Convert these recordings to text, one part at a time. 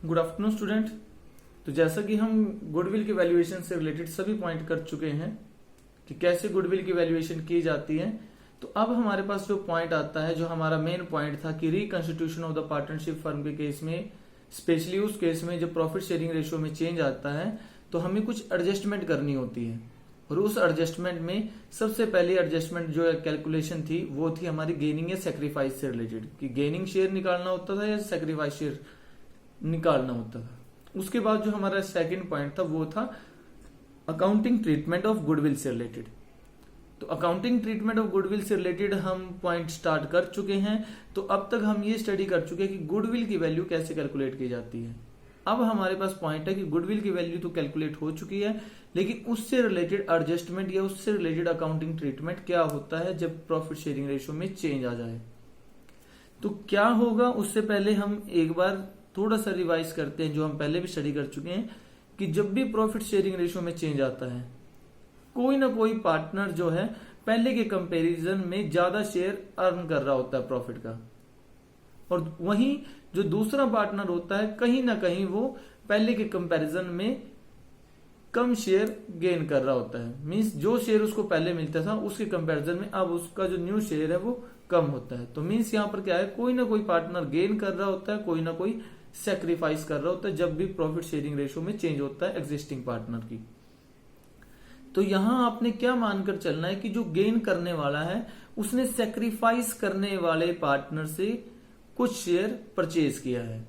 Good afternoon student. तो जैसा कि हम गुडविल की वैल्यूएशन से रिलेटेड सभी पॉइंट कर चुके हैं कि कैसे गुडविल की वैल्यूएशन की जाती है, तो अब हमारे पास जो पॉइंट आता है, जो हमारा मेन पॉइंट था कि reconstitution of the partnership firm के केस में, स्पेशली उस केस में जब प्रॉफिट शेयरिंग रेशियो में चेंज आता है तो हमें कुछ एडजस्टमेंट करनी होती है। और उस एडजस्टमेंट में सबसे पहली एडजस्टमेंट जो कैलकुलेशन थी वो थी हमारी गेनिंग या सेक्रीफाइस से रिलेटेड, कि गेनिंग शेयर निकालना होता था या सेक्रीफाइस शेयर निकालना होता था। उसके बाद जो हमारा सेकंड पॉइंट था वो था अकाउंटिंग ट्रीटमेंट ऑफ गुडविल से रिलेटेड। तो अकाउंटिंग ट्रीटमेंट ऑफ गुडविल से रिलेटेड हम पॉइंट स्टार्ट कर चुके हैं। तो अब तक हम ये स्टडी कर चुके हैं कि गुडविल की वैल्यू कैसे कैलकुलेट की जाती है। अब हमारे पास पॉइंट है कि गुडविल की वैल्यू तो कैलकुलेट हो चुकी है, लेकिन उससे रिलेटेड एडजस्टमेंट या उससे रिलेटेड अकाउंटिंग ट्रीटमेंट क्या होता है जब प्रॉफिट शेयरिंग रेशियो में चेंज आ जाए। तो क्या होगा, उससे पहले हम एक बार थोड़ा सा रिवाइज करते हैं जो हम पहले भी स्टडी कर चुके हैं कि जब भी प्रॉफिट शेयरिंग रेशियो में चेंज आता है, कोई ना कोई पार्टनर जो है पहले के कंपैरिजन में ज्यादा शेयर अर्न कर रहा होता है प्रॉफिट का, और वहीं जो दूसरा पार्टनर होता है कहीं ना कहीं वो पहले के कंपैरिजन में कम शेयर गेन कर रहा होता है। मींस जो शेयर उसको पहले मिलता था उसके कंपैरिजन में अब उसका जो न्यू शेयर है वो कम होता है। तो मींस यहाँ पर क्या है, कोई ना कोई पार्टनर गेन कर रहा होता है, कोई ना कोई सेक्रीफाइस कर रहा होता है जब भी प्रॉफिट शेयरिंग रेशियो में चेंज होता है एग्जिस्टिंग पार्टनर की। तो यहां आपने क्या मानकर चलना है कि जो गेन करने वाला है उसने सेक्रीफाइस करने वाले पार्टनर से कुछ शेयर परचेज किया है,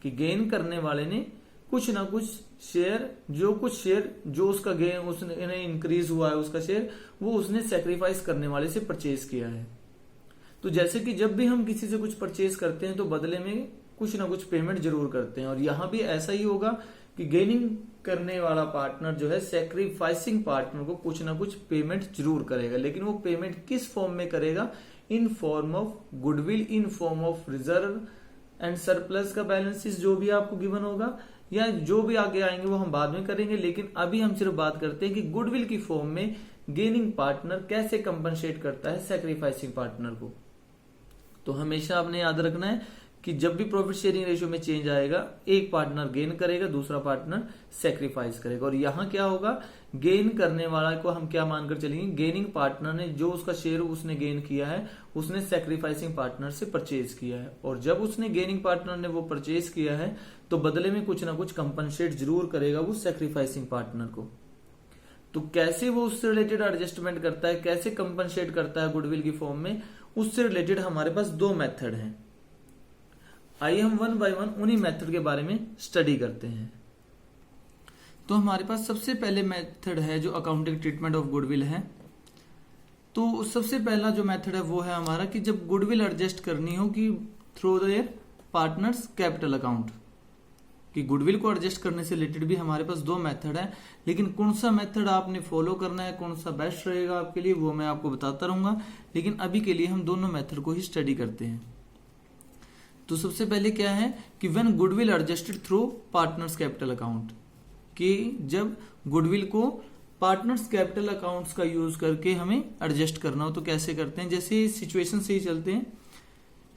कि गेन करने वाले ने कुछ ना कुछ शेयर जो उसका गेन उसने इंक्रीज हुआ है उसका शेयर, वो उसने सेक्रीफाइस करने वाले से परचेज किया है। तो जैसे कि जब भी हम किसी से कुछ परचेज करते हैं तो बदले में कुछ ना कुछ पेमेंट जरूर करते हैं, और यहां भी ऐसा ही होगा कि गेनिंग करने वाला पार्टनर जो है सेक्रीफाइसिंग पार्टनर को कुछ ना कुछ पेमेंट जरूर करेगा। लेकिन वो पेमेंट किस फॉर्म में करेगा? In form of goodwill, in form of reserve and surplus का बैलेंसेस जो भी आपको गिवन होगा, या जो भी आगे आएंगे वो हम बाद में करेंगे। लेकिन अभी हम सिर्फ बात करते हैं कि गुडविल की फॉर्म में गेनिंग पार्टनर कैसे कंपनसेट करता है सेक्रीफाइसिंग पार्टनर को। तो हमेशा आपने याद रखना है कि जब भी प्रॉफिट शेयरिंग रेशियो में चेंज आएगा, एक पार्टनर गेन करेगा, दूसरा पार्टनर सेक्रीफाइस करेगा। और यहां क्या होगा, गेन करने वाला को हम क्या मानकर चलेंगे, गेनिंग पार्टनर ने जो उसका शेयर उसने गेन किया है उसने सेक्रीफाइसिंग पार्टनर से परचेज किया है, और जब उसने गेनिंग पार्टनर ने वो परचेज किया है तो बदले में कुछ ना कुछ कंपनसेट जरूर करेगा वो सेक्रीफाइसिंग पार्टनर को। तो कैसे वो उससे रिलेटेड एडजस्टमेंट करता है, कैसे कंपनसेट करता है गुडविल की फॉर्म में, उससे रिलेटेड हमारे पास दो मेथड हैं। आइए हम वन बाय वन उन्हीं मेथड के बारे में स्टडी करते हैं। तो हमारे पास सबसे पहले मेथड है जो अकाउंटिंग ट्रीटमेंट ऑफ गुडविल है। तो सबसे पहला जो मेथड है वो है हमारा कि जब गुडविल एडजस्ट करनी हो कि through their partners capital account, कि गुडविल को एडजस्ट करने से रिलेटेड भी हमारे पास दो मेथड है। लेकिन कौन सा मेथड आपने फॉलो करना है, कौन सा बेस्ट रहेगा आपके लिए, वो मैं आपको बताता रहूंगा। लेकिन अभी के लिए हम दोनों मेथड को ही स्टडी करते हैं। तो सबसे पहले क्या है कि when goodwill adjusted through partners capital account, कि जब गुडविल को पार्टनर्स कैपिटल अकाउंट्स का यूज करके हमें एडजस्ट करना हो तो कैसे करते हैं। जैसे सिचुएशन से ही चलते हैं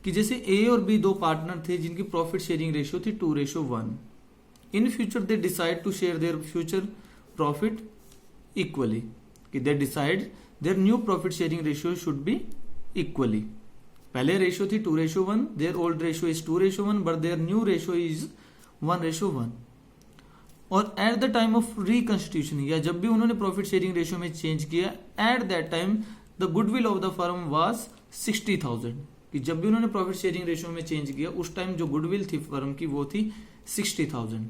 कि जैसे ए और बी दो पार्टनर थे जिनकी प्रॉफिट शेयरिंग रेशियो थी 2:1। In future they decide to share their future profit equally, कि they decide their new profit sharing ratio should be equally. पहले रेशियो थी 2:1, their old ratio is 2:1, but their new ratio is 1:1। और at the time of reconstitution, या जब भी उन्होंने profit sharing ratio में change किया, at that time the goodwill of the firm was 60,000, कि जब भी उन्होंने प्रॉफिट शेयरिंग रेशियो में चेंज किया उस टाइम जो गुडविल थी फर्म की वो थी 60,000।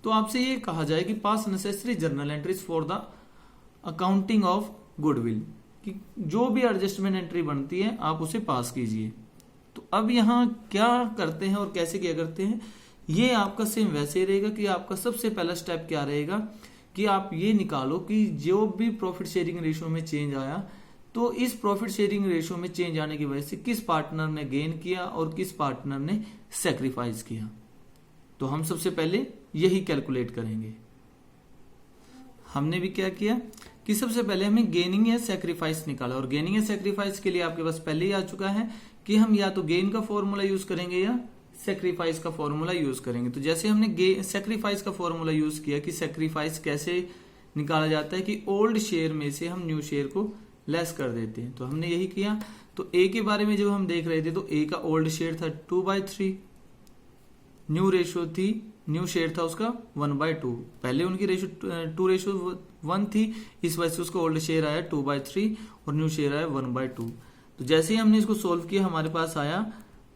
तो आपसे ये कहा जाए कि पास necessary journal entries for the accounting of goodwill, कि जो भी एडजस्टमेंट एंट्री बनती है आप उसे पास कीजिए। तो अब यहाँ क्या करते हैं और कैसे क्या करते हैं, ये आपका सेम वैसे ही रहेगा कि आपका सबसे पहला स्टेप क्या रहेगा कि आप ये निकालो कि जो भी प्रॉफिट शेयरिंग रेशियो में चेंज आया, तो इस प्रॉफिट शेयरिंग रेशियो में चेंज आने की वजह से किस पार्टनर ने गेन किया और किस पार्टनर ने सेक्रीफाइस किया। तो हम सबसे पहले यही कैलकुलेट करेंगे। हमने भी क्या किया कि सबसे पहले हमें गेनिंग या सेक्रीफाइस निकाला, और गेनिंग या सेक्रीफाइस के लिए आपके पास पहले ही आ चुका है कि हम या तो गेन का फॉर्मूला यूज करेंगे या सेक्रीफाइस का फॉर्मूला यूज करेंगे। तो जैसे हमने सेक्रीफाइस का फॉर्मूला यूज किया कि सेक्रीफाइस कैसे निकाला जाता है कि ओल्ड शेयर में से हम न्यू शेयर को लेस कर देते हैं, तो हमने यही किया। तो ए के बारे में जब हम देख रहे थे तो ए का ओल्ड शेयर था 2/3, न्यू शेयर था उसका 1/2। पहले उनकी रेशो 2:1 थी, इस वजह से उसका ओल्ड शेयर आया 2/3 और न्यू शेयर आया 1/2। तो जैसे ही हमने इसको सोल्व किया हमारे पास आया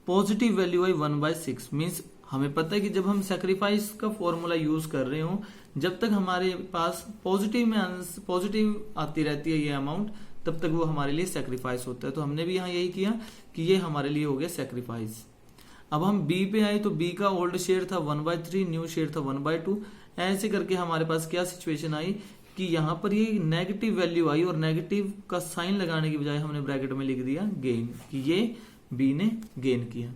पॉजिटिव वैल्यू आई 1/6। मीन्स हमें पता है कि जब हम सेक्रीफाइस का फॉर्मूला यूज कर रहे हो, जब तक हमारे पास पॉजिटिव आती रहती है ये अमाउंट, तब तक वो हमारे लिए सेक्रीफाइस होता है। तो हमने भी यहाँ यही किया कि ये हमारे लिए हो गया सेक्रीफाइस। अब हम बी पे आए तो बी का ओल्ड शेयर था 1/3, न्यू शेयर था 1/2। ऐसे करके हमारे पास क्या सिचुएशन आई कि यहाँ पर ये नेगेटिव वैल्यू आई और नेगेटिव का साइन लगाने की बजाय हमने ब्रैकेट में लिख दिया गेन, कि ये बी ने गेन किया।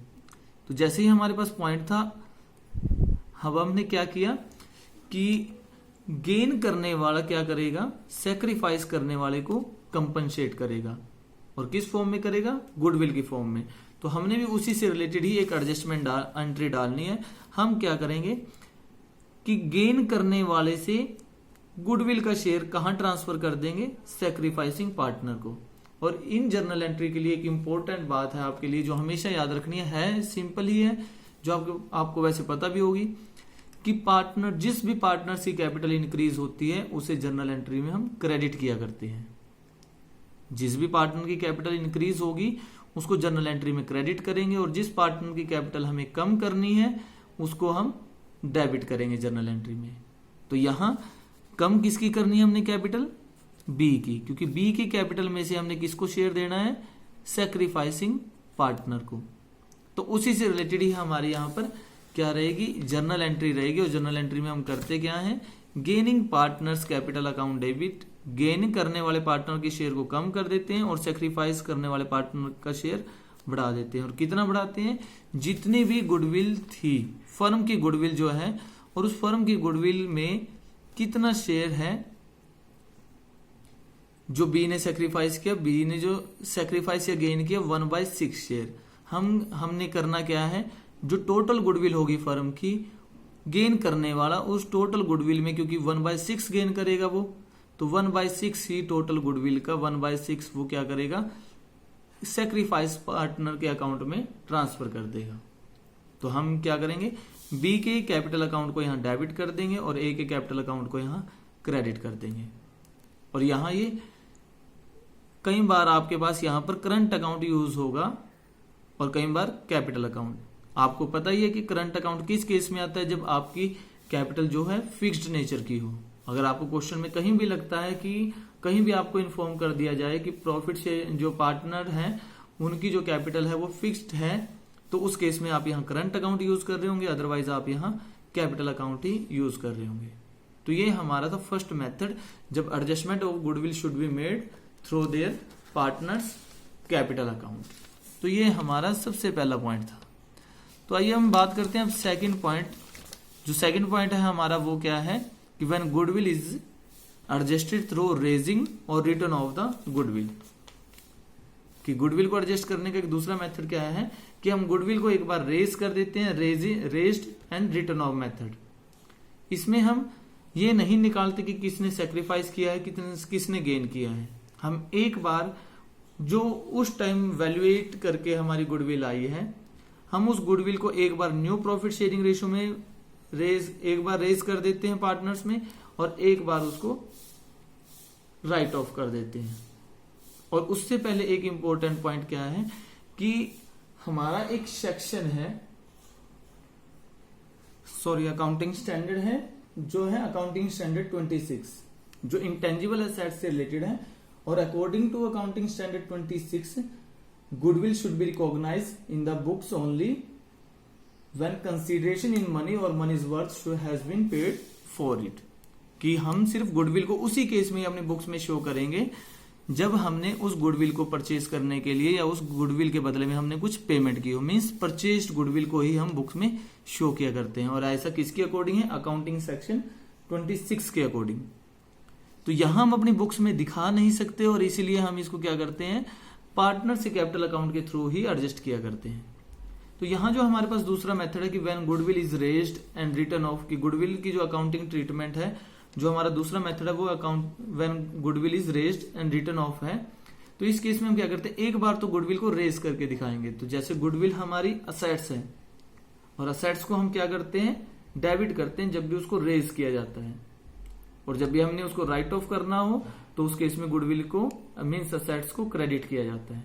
तो जैसे ही हमारे पास पॉइंट था, अब हमने क्या किया कि गेन करने वाला क्या करेगा, सेक्रीफाइस करने वाले को कंपनसेट करेगा। और किस फॉर्म में करेगा, गुडविल की फॉर्म में। तो हमने भी उसी से रिलेटेड ही एक एडजस्टमेंट एंट्री डालनी है। हम क्या करेंगे कि गेन करने वाले से गुडविल का शेयर कहां ट्रांसफर कर देंगे, सेक्रीफाइसिंग पार्टनर को। और इन जर्नल एंट्री के लिए एक इंपॉर्टेंट बात है आपके लिए जो हमेशा याद रखनी है, सिंपल ही है, जो आपको वैसे पता भी होगी कि पार्टनर, जिस भी पार्टनर की कैपिटल इंक्रीज होती है उसे जर्नल एंट्री में हम क्रेडिट किया करते हैं। जिस भी पार्टनर की कैपिटल इंक्रीज होगी उसको जर्नल एंट्री में क्रेडिट करेंगे, और जिस पार्टनर की कैपिटल हमें कम करनी है उसको हम डेबिट करेंगे जर्नल एंट्री में। तो यहां कम किसकी करनी है हमने कैपिटल, बी की, क्योंकि बी की कैपिटल में से हमने किसको शेयर देना है, सेक्रीफाइसिंग पार्टनर को। तो उसी से रिलेटेड ही हमारे यहां पर क्या रहेगी, जर्नल एंट्री रहेगी। और जर्नल एंट्री में हम करते क्या है, gaining partners capital account debit, gain करने वाले पार्टनर के शेयर को कम कर देते हैं और सेक्रीफाइस करने वाले पार्टनर का शेयर बढ़ा देते हैं। और कितना बढ़ाते हैं, जितनी भी गुडविल थी, फर्म की गुडविल जो है, और उस फर्म की गुडविल में कितना शेयर है जो बी ने सेक्रीफाइस किया, बी ने जो सेक्रीफाइस या गेन किया 1/6 शेयर। हमने करना क्या है, जो टोटल गुडविल होगी फर्म की, गेन करने वाला उस टोटल गुडविल में, क्योंकि 1/6 गेन करेगा वो, तो 1/6 ही टोटल गुडविल का 1/6 वो क्या करेगा, सेक्रीफाइस पार्टनर के अकाउंट में ट्रांसफर कर देगा। तो हम क्या करेंगे, बी के कैपिटल अकाउंट को यहां डेबिट कर देंगे और ए के कैपिटल अकाउंट को यहां क्रेडिट कर देंगे। और यहां ये कई बार आपके पास यहां पर करंट अकाउंट यूज होगा और कई बार कैपिटल अकाउंट। आपको पता ही है कि करंट अकाउंट किस केस में आता है, जब आपकी कैपिटल जो है फिक्स्ड नेचर की हो। अगर आपको क्वेश्चन में कहीं भी लगता है कि कहीं भी आपको इन्फॉर्म कर दिया जाए कि प्रॉफिट से जो पार्टनर हैं उनकी जो कैपिटल है वो फिक्स्ड है, तो उस केस में आप यहाँ करंट अकाउंट यूज कर रहे होंगे, अदरवाइज आप यहाँ कैपिटल अकाउंट ही यूज कर रहे होंगे। तो ये हमारा था फर्स्ट मेथड, जब adjustment of goodwill should be made through their partners capital account. तो ये हमारा सबसे पहला पॉइंट था। तो आइए हम बात करते हैं अब सेकंड पॉइंट। जो सेकंड पॉइंट है हमारा वो क्या है कि when goodwill is adjusted through raising और रिटर्न ऑफ द गुडविल। कि गुडविल को एडजस्ट करने का एक दूसरा मेथड क्या है कि हम गुडविल को एक बार रेज कर देते हैं, raised and written of method. इसमें हम ये नहीं निकालते कि किसने सेक्रीफाइस किया है, किसने गेन किया है। हम एक बार जो उस टाइम वैल्यूएट करके हमारी गुडविल आई है, हम उस गुडविल को एक बार न्यू प्रॉफिट शेयरिंग रेशो में एक बार रेज कर देते हैं पार्टनर्स में, और एक बार उसको राइट ऑफ कर देते हैं। और उससे पहले एक इंपॉर्टेंट पॉइंट क्या है कि हमारा एक सेक्शन है, अकाउंटिंग स्टैंडर्ड है, जो है अकाउंटिंग स्टैंडर्ड 26, जो इंटेंजिबल एसेट्स से रिलेटेड है। और according to accounting standard 26, goodwill should be recognise in the books only when consideration in money और money's worth has been paid for it. कि हम सिर्फ गुडविल को उसी केस में अपने बुक्स में शो करेंगे जब हमने उस गुडविल को परचेज करने के लिए या उस गुडविल के बदले में हमने कुछ पेमेंट की हो। मीन्स परचेज्ड गुडविल को ही हम बुक्स में शो किया करते हैं। और ऐसा किसके अकॉर्डिंग है, अकाउंटिंग सेक्शन 26 के अकॉर्डिंग। तो यहां हम अपनी बुक्स में दिखा नहीं सकते और इसीलिए हम इसको क्या करते हैं, पार्टनर से कैपिटल अकाउंट के थ्रू ही एडजस्ट किया करते हैं। तो यहाँ जो हमारे पास दूसरा मेथड है कि when goodwill is raised and written of, कि गुडविल की जो अकाउंटिंग ट्रीटमेंट है, जो हमारा दूसरा मेथड है वो account when goodwill is raised and written of है। तो इस केस में हम क्या करते हैं, एक बार तो गुडविल को रेज करके दिखाएंगे। तो जैसे गुडविल हमारी असेट्स है और असेट्स को हम क्या करते हैं, डेबिट करते हैं जब भी उसको रेज किया जाता है, और जब भी हमने उसको राइट ऑफ करना हो तो उस केस में गुडविल को मीन्स असेट्स को क्रेडिट किया जाता है।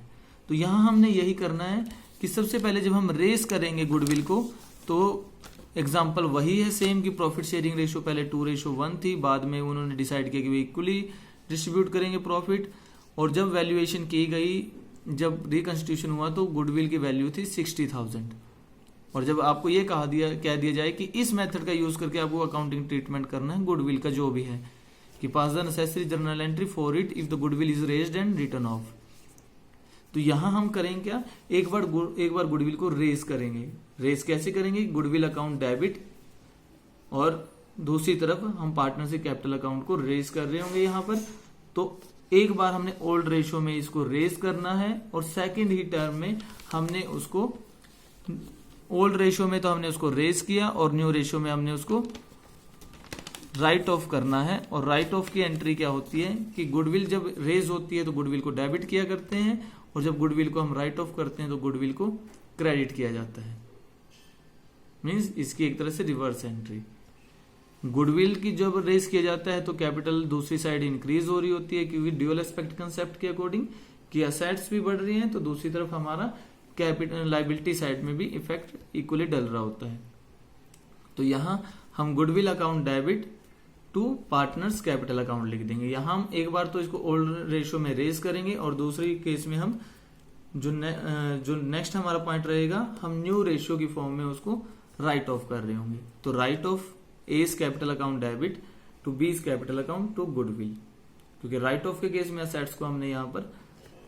तो यहां हमने यही करना है कि सबसे पहले जब हम रेज करेंगे गुडविल को, तो एग्जाम्पल वही है सेम कि प्रॉफिट शेयरिंग रेशियो पहले 2:1 थी, बाद में उन्होंने डिसाइड किया कि वे इक्वली डिस्ट्रीब्यूट करेंगे प्रॉफिट। और जब वैल्यूएशन की गई, जब रिकंस्टिट्यूशन हुआ तो गुडविल की वैल्यू थी 60,000। और जब आपको ये कह दिया जाए कि इस मेथड का यूज करके आपको अकाउंटिंग ट्रीटमेंट करना है गुडविल का जो भी है, कि pass the necessary journal entry for it if the goodwill is raised and written off. तो यहां हम करेंगे क्या, एक बार गुडविल को रेज करेंगे। रेज कैसे करेंगे, गुडविल अकाउंट डेबिट, और दूसरी तरफ हम पार्टनरशिप कैपिटल अकाउंट को रेज कर रहे होंगे यहां पर। तो एक बार हमने ओल्ड रेशियो में इसको रेज करना है, और सेकेंड ही टर्म में हमने उसको, ओल्ड रेशियो में तो हमने उसको रेज किया और न्यू रेशियो में हमने उसको राइट ऑफ करना है। और राइट ऑफ की एंट्री क्या होती है कि गुडविल जब रेज होती है तो गुडविल को डेबिट किया करते हैं, और जब गुडविल को हम राइट ऑफ करते हैं तो गुडविल को क्रेडिट किया जाता है। मींस इसकी एक तरह से रिवर्स एंट्री। गुडविल की जब रेज किया जाता है तो कैपिटल दूसरी साइड इंक्रीज हो रही होती है, क्योंकि ड्यूअल एस्पेक्ट कंसेप्ट के अकॉर्डिंग कि असेट्स भी बढ़ रही हैं, तो दूसरी तरफ हमारा कैपिटल लायबिलिटी साइड में भी इफेक्ट इक्वली डल रहा होता है। तो यहां हम goodwill account debit to partners capital account लिख देंगे। यहां हम एक बार तो इसको ओल्ड रेशियो में रेज करेंगे, और दूसरी केस में हम जो नेक्स्ट हमारा पॉइंट रहेगा, हम न्यू रेशियो की फॉर्म में उसको राइट ऑफ कर रहे होंगे। तो write off A's capital account debit to B's capital account to goodwill, क्योंकि राइट ऑफ के केस में असेट्स को हमने यहां पर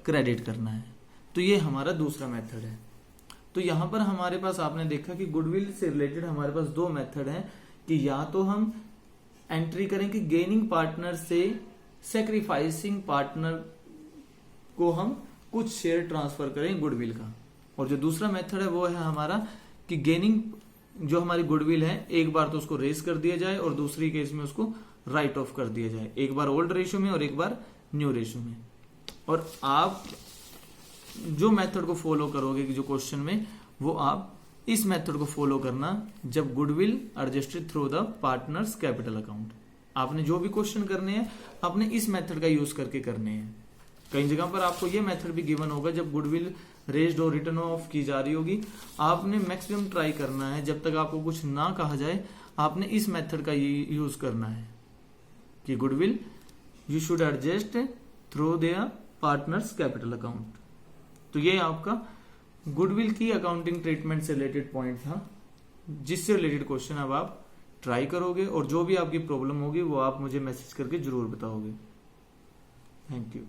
क्रेडिट करना है। तो ये हमारा दूसरा मेथड है। तो यहां पर हमारे पास आपने देखा कि गुडविल से रिलेटेड हमारे पास दो मेथड हैं, कि या तो हम एंट्री करें कि गेनिंग पार्टनर से सेक्रीफाइसिंग पार्टनर को हम कुछ शेयर ट्रांसफर करें गुडविल का, और जो दूसरा मेथड है वो है हमारा कि गेनिंग जो हमारी गुडविल है एक बार तो उसको रेज कर दिया जाए और दूसरी केस में उसको राइट ऑफ कर दिया जाए, एक बार ओल्ड रेशियो में और एक बार न्यू रेशियो में। और आप जो मेथड को फॉलो करोगे कि जो क्वेश्चन में, वो आप इस मेथड को फॉलो करना जब goodwill adjusted through the partners capital account. आपने जो भी क्वेश्चन करने हैं आपने इस मेथड का यूज करके करने हैं। कई जगह पर आपको ये मेथड भी गिवन होगा जब गुडविल रेज्ड और रिटर्न ऑफ की जा रही होगी, आपने मैक्सिमम ट्राई करना है जब तक आपको कुछ ना कहा जाए, आपने इस मेथड का यूज करना है कि goodwill you should adjust through their partners capital account. तो ये आपका गुडविल की अकाउंटिंग ट्रीटमेंट से रिलेटेड पॉइंट था, जिससे रिलेटेड क्वेश्चन अब आप ट्राई करोगे, और जो भी आपकी प्रॉब्लम होगी वो आप मुझे मैसेज करके जरूर बताओगे। Thank you.